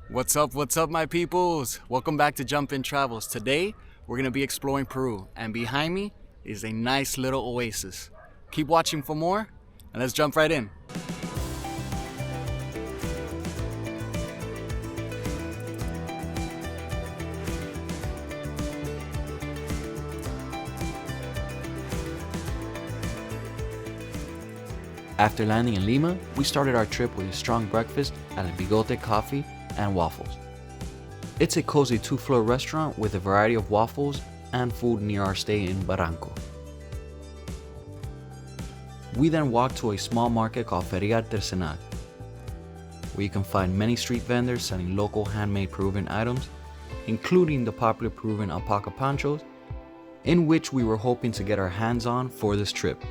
What's up, my peoples? Welcome back to Jump In Travels. Today, we're gonna be exploring Peru, and behind me is a nice little oasis. Keep watching for more, and let's jump right in. After landing in Lima, we started our trip with a strong breakfast at El Bigote Coffee and Waffles. It's a cozy 2-floor restaurant with a variety of waffles and food near our stay in Barranco. We then walked to a small market called Feria Artesanal, where you can find many street vendors selling local handmade Peruvian items, including the popular Peruvian alpaca ponchos, in which we were hoping to get our hands on for this trip.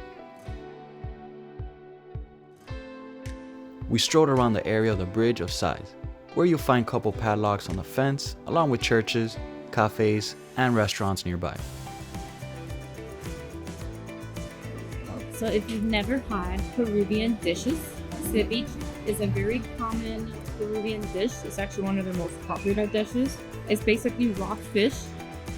We strolled around the area of the Bridge of Sighs, where you'll find couple padlocks on the fence, along with churches, cafes, and restaurants nearby. So if you've never had Peruvian dishes, ceviche is a very common Peruvian dish. It's actually one of the most popular dishes. It's basically raw fish.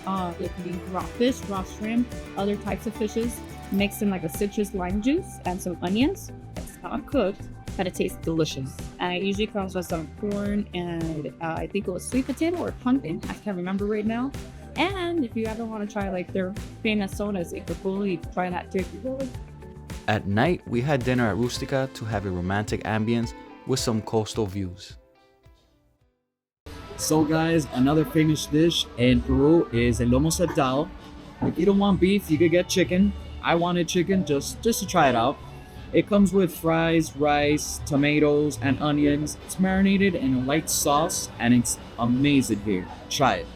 It can be raw fish, raw shrimp, other types of fishes, mixed in like a citrus lime juice and some onions. It's not cooked, but it tastes delicious. And it usually comes with some corn and I think it was sweet potato or pumpkin. I can't remember right now. And if you ever want to try like their famous sodas, you could fully try that too. At night, we had dinner at Rustica to have a romantic ambience with some coastal views. So guys, another famous dish in Peru is el lomo saltado. If you don't want beef, you could get chicken. I wanted chicken just to try it out. It comes with fries, rice, tomatoes, and onions. It's marinated in a light sauce and it's amazing here. Try it.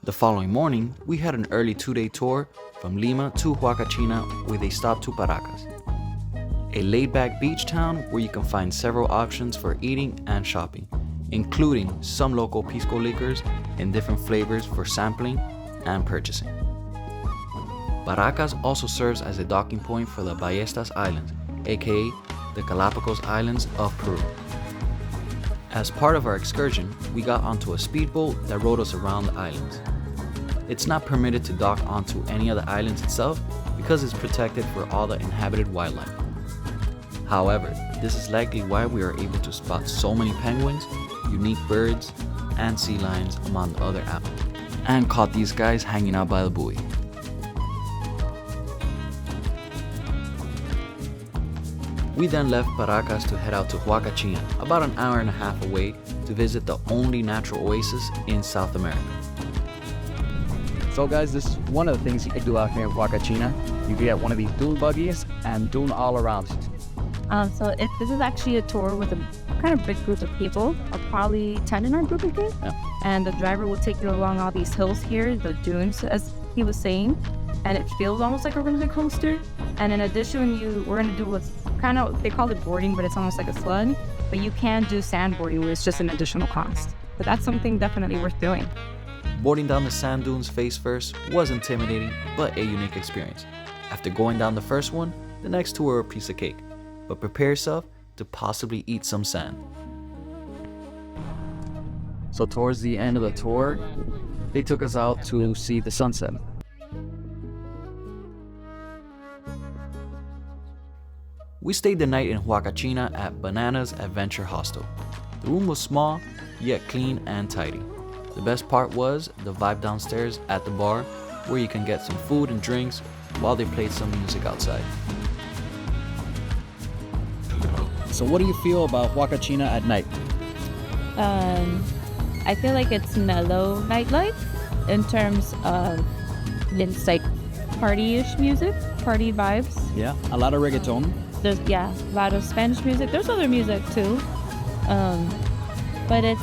The following morning, we had an early 2-day tour from Lima to Huacachina with a stop to Paracas, a laid-back beach town where you can find several options for eating and shopping, including some local pisco liquors in different flavors for sampling and purchasing. Paracas also serves as a docking point for the Ballestas Island, aka the Galapagos Islands of Peru. As part of our excursion, we got onto a speedboat that rode us around the islands. It's not permitted to dock onto any of the islands itself because it's protected for all the inhabited wildlife. However, this is likely why we are able to spot so many penguins, unique birds, and sea lions among the other animals, and caught these guys hanging out by the buoy. We then left Paracas to head out to Huacachina, about an hour and a half away, to visit the only natural oasis in South America. So guys, this is one of the things you can do out here in Huacachina. You can get one of these Dune Buggies and dune all around. So if this is actually a tour with a kind of big group of people, probably 10 in our group, I think. Yeah. And the driver will take you along all these hills here, the dunes, as he was saying. And it feels almost like a roller coaster. And in addition, we're going to do what's kind of, they call it boarding, but it's almost like a sled. But you can do sandboarding, where it's just an additional cost. But that's something definitely worth doing. Boarding down the sand dunes face first was intimidating, but a unique experience. After going down the first one, the next two are a piece of cake. But prepare yourself to possibly eat some sand. So towards the end of the tour, they took us out to see the sunset. We stayed the night in Huacachina at Banana's Adventure Hostel. The room was small, yet clean and tidy. The best part was the vibe downstairs at the bar, where you can get some food and drinks while they played some music outside. So what do you feel about Huacachina at night? I feel like it's mellow nightlife in terms of it's like party-ish music, party vibes. Yeah, a lot of reggaeton. There's a lot of Spanish music. There's other music too, but it's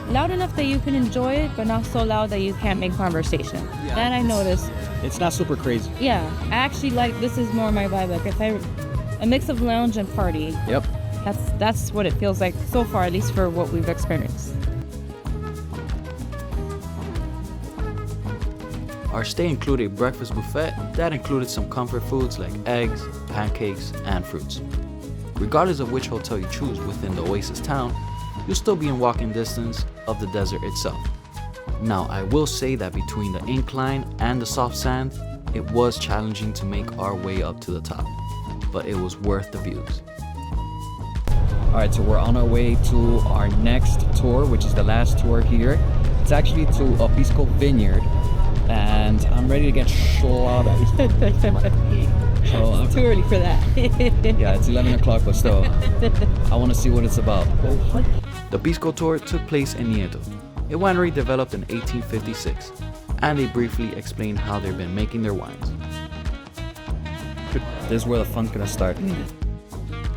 loud enough that you can enjoy it, but not so loud that you can't make conversation. Yeah, That I noticed. It's not super crazy. Yeah, I actually like, this is more my vibe. Like a mix of lounge and party. Yep. That's what it feels like so far, at least for what we've experienced. Our stay included a breakfast buffet that included some comfort foods like eggs, pancakes, and fruits. Regardless of which hotel you choose within the Oasis town, you'll still be in walking distance of the desert itself. Now, I will say that between the incline and the soft sand, it was challenging to make our way up to the top, but it was worth the views. Alright, so we're on our way to our next tour, which is the last tour here. It's actually to a Pisco vineyard, and I'm ready to get slaughtered. So, It's too early for that. yeah, it's 11 o'clock, but still, I want to see what it's about. The Pisco tour took place in Nietto, a winery developed in 1856, and they briefly explained how they've been making their wines. This is where the fun's gonna start.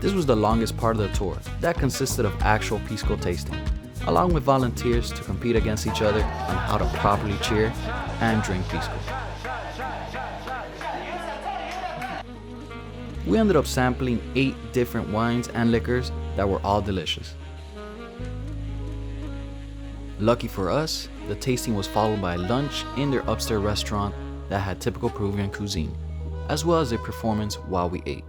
This was the longest part of the tour that consisted of actual Pisco tasting, along with volunteers to compete against each other on how to properly cheer and drink Pisco. We ended up sampling 8 different wines and liquors that were all delicious. Lucky for us, the tasting was followed by lunch in their upstairs restaurant that had typical Peruvian cuisine, as well as a performance while we ate.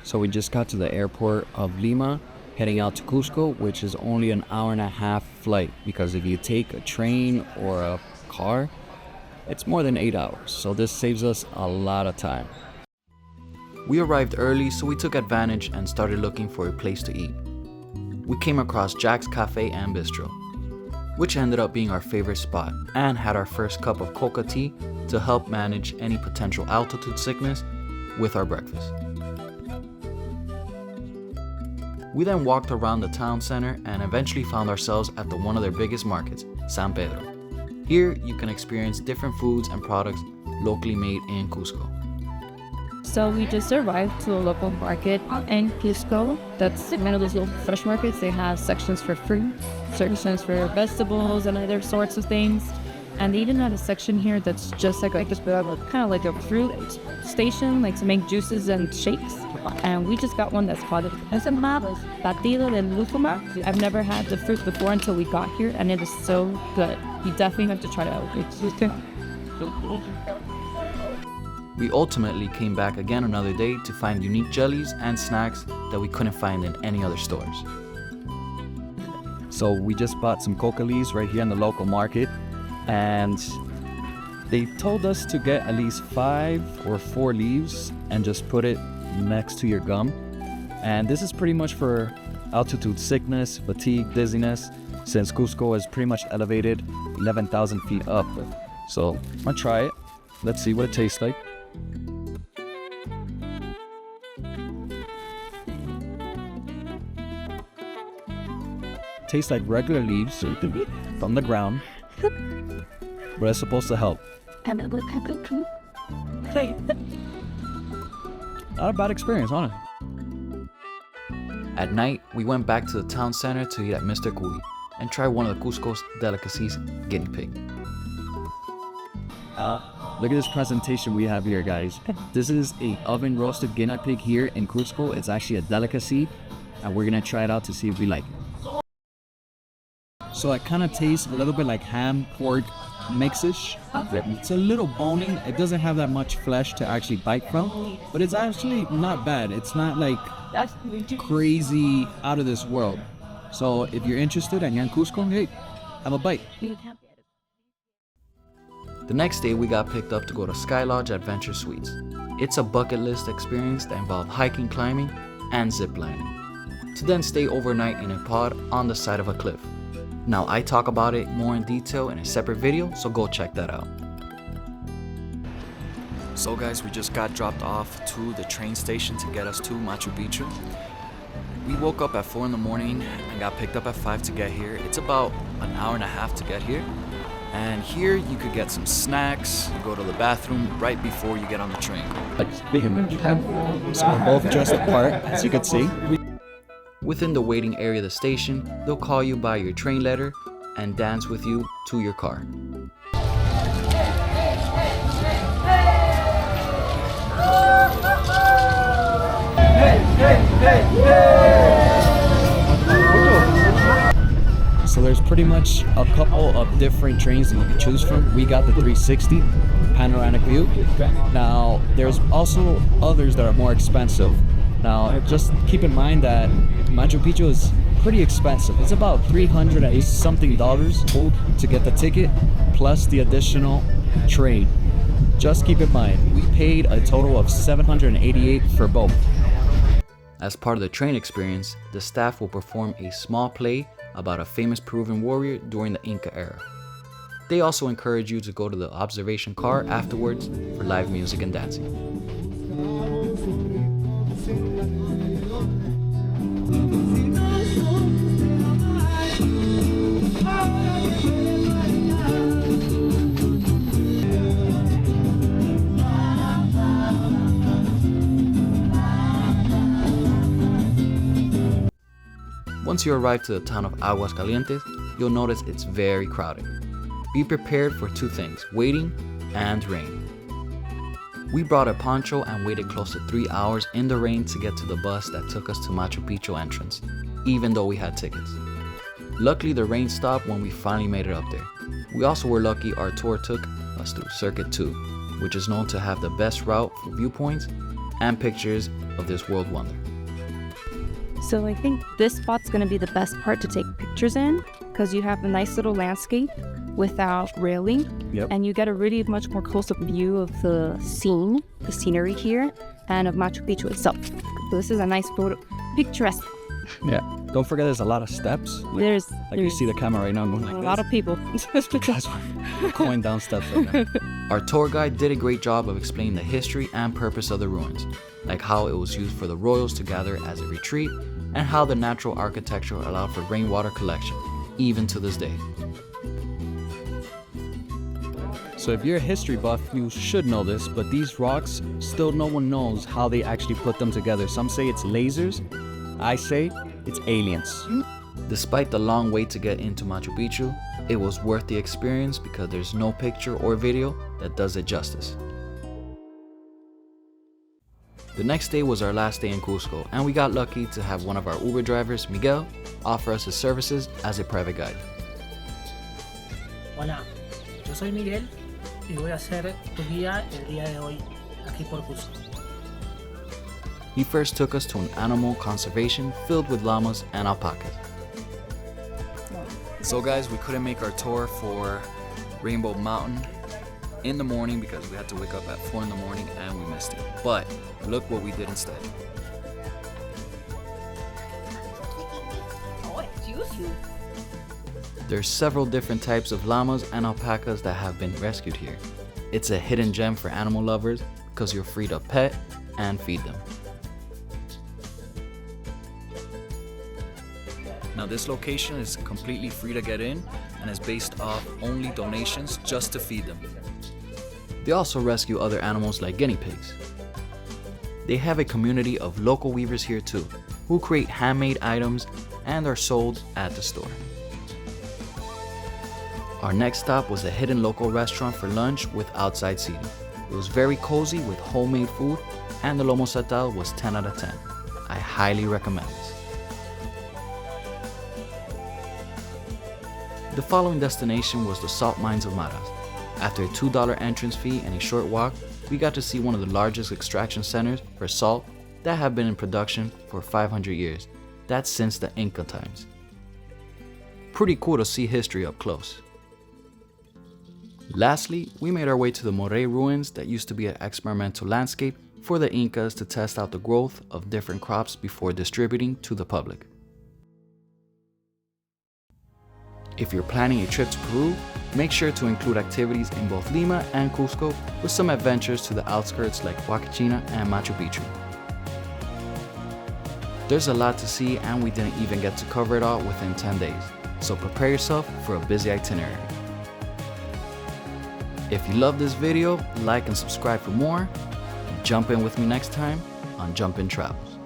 So we just got to the airport of Lima, heading out to Cuzco, which is only an hour and a half flight, because if you take a train or a car, it's more than 8 hours. So this saves us a lot of time. We arrived early, so we took advantage and started looking for a place to eat. We came across Jack's Cafe and Bistro, which ended up being our favorite spot, and had our first cup of coca tea to help manage any potential altitude sickness with our breakfast. We then walked around the town center and eventually found ourselves at one of their biggest markets, San Pedro. Here you can experience different foods and products locally made in Cuzco. So we just arrived to a local market in Cuzco. That's one of those little fresh markets. They have sections for fruit, sections for vegetables and other sorts of things. And they even have a section here that's just like this, kind of like a fruit station, like to make juices and shakes. And we just got one that's called Batido de Lúcuma. I've never had the fruit before until we got here, and it is so good. You definitely have to try it out. We ultimately came back again another day to find unique jellies and snacks that we couldn't find in any other stores. So we just bought some coca leaves right here in the local market, and they told us to get at least 5 or 4 leaves and just put it next to your gum. And this is pretty much for altitude sickness, fatigue, dizziness, since Cuzco is pretty much elevated 11,000 feet up. So I'm gonna try it. Let's see what it tastes like. Tastes like regular leaves from the ground, but it's supposed to help. Not a bad experience, honestly. At night, we went back to the town center to eat at Mr. Cuy and try one of the Cusco's delicacies, guinea pig. Look at this presentation we have here, guys. This is a oven roasted guinea pig here in Cuzco. It's actually a delicacy, and we're gonna try it out to see if we like it. So it kind of tastes a little bit like ham pork mix-ish. It's a little bony. It doesn't have that much flesh to actually bite from, but it's actually not bad. It's not like crazy out of this world. So if you're interested and you're in Cuzco, hey, have a bite. The next day, we got picked up to go to Sky Lodge Adventure Suites. It's a bucket list experience that involved hiking, climbing, and zip lining, to then stay overnight in a pod on the side of a cliff. Now, I talk about it more in detail in a separate video, so go check that out. So guys, we just got dropped off to the train station to get us to Machu Picchu. We woke up at 4 in the morning and got picked up at 5 to get here. It's about an hour and a half to get here. And here you could get some snacks, go to the bathroom right before you get on the train. So we're both dressed apart, as you can see. Within the waiting area of the station, they'll call you by your train letter and dance with you to your car. So there's pretty much a couple of different trains that you can choose from. We got the 360 panoramic view. Now there's also others that are more expensive. Now just keep in mind that Machu Picchu is pretty expensive. It's about $300 and something to get the ticket plus the additional train. Just keep in mind, we paid a total of $788 for both. As part of the train experience, the staff will perform a small play about a famous Peruvian warrior during the Inca era. They also encourage you to go to the observation car afterwards for live music and dancing. Once you arrive to the town of Aguascalientes, you'll notice it's very crowded. Be prepared for two things, waiting and rain. We brought a poncho and waited close to 3 hours in the rain to get to the bus that took us to Machu Picchu entrance, even though we had tickets. Luckily, the rain stopped when we finally made it up there. We also were lucky our tour took us through Circuit 2, which is known to have the best route for viewpoints and pictures of this world wonder. So I think this spot's going to be the best part to take pictures in because you have a nice little landscape without railing. Yep. And you get a really much more close-up view of the scene, the scenery here, and of Machu Picchu itself. So this is a nice photo, picturesque. Yeah. Don't forget there's a lot of steps. There's You see the camera right now going like a this. lot of people. Guys are going down steps right now. Our tour guide did a great job of explaining the history and purpose of the ruins, like how it was used for the royals to gather as a retreat, and how the natural architecture allowed for rainwater collection, even to this day. So if you're a history buff, you should know this, but these rocks, still no one knows how they actually put them together. Some say it's lasers, I say it's aliens. Despite the long wait to get into Machu Picchu, it was worth the experience because there's no picture or video that does it justice. The next day was our last day in Cuzco, and we got lucky to have one of our Uber drivers, Miguel, offer us his services as a private guide. Hola, yo soy Miguel y voy a ser tu guía el día de hoy aquí por Cuzco. He first took us to an animal conservation filled with llamas and alpacas. So guys, we couldn't make our tour for Rainbow Mountain in the morning because we had to wake up at 4 in the morning and we missed it. But look what we did instead. Oh, excuse you. There's several different types of llamas and alpacas that have been rescued here. It's a hidden gem for animal lovers because you're free to pet and feed them. Now this location is completely free to get in and is based off only donations just to feed them. They also rescue other animals like guinea pigs. They have a community of local weavers here too, who create handmade items and are sold at the store. Our next stop was a hidden local restaurant for lunch with outside seating. It was very cozy with homemade food and the lomo saltado was 10 out of 10. I highly recommend this. The following destination was the salt mines of Maras. After a $2 entrance fee and a short walk, we got to see one of the largest extraction centers for salt that have been in production for 500 years. That's since the Inca times. Pretty cool to see history up close. Lastly, we made our way to the Moray Ruins that used to be an experimental landscape for the Incas to test out the growth of different crops before distributing to the public. If you're planning a trip to Peru, make sure to include activities in both Lima and Cuzco with some adventures to the outskirts like Huacachina and Machu Picchu. There's a lot to see and we didn't even get to cover it all within 10 days, so prepare yourself for a busy itinerary. If you love this video, like and subscribe for more. Jump in with me next time on Jump In Travels.